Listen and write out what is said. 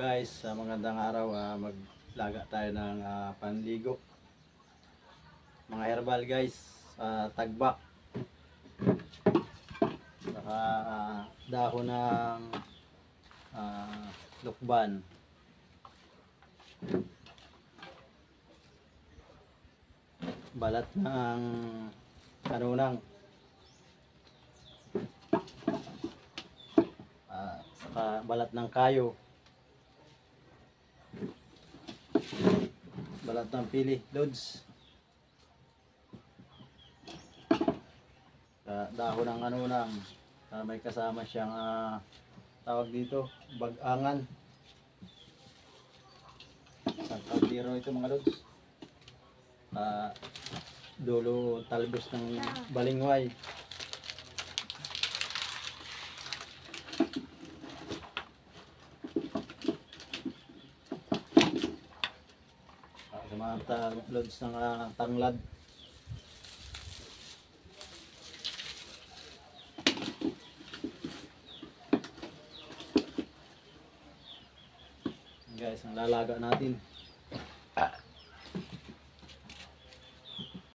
Guys, magandang araw. Maglaga tayo ng panligo. Mga herbal guys, tagbak. Saka dahon ng lukban. Balat ng kanunang. Saka balat ng kayo. Balat ng pili, loads. Dahon ng kanunang. May kasama siyang tawag dito, bagangan. Isang kaldero ito mga loads. Dulo talbos ng balingway. Sa mga loads ng tanglad. Guys, ang lalaga natin.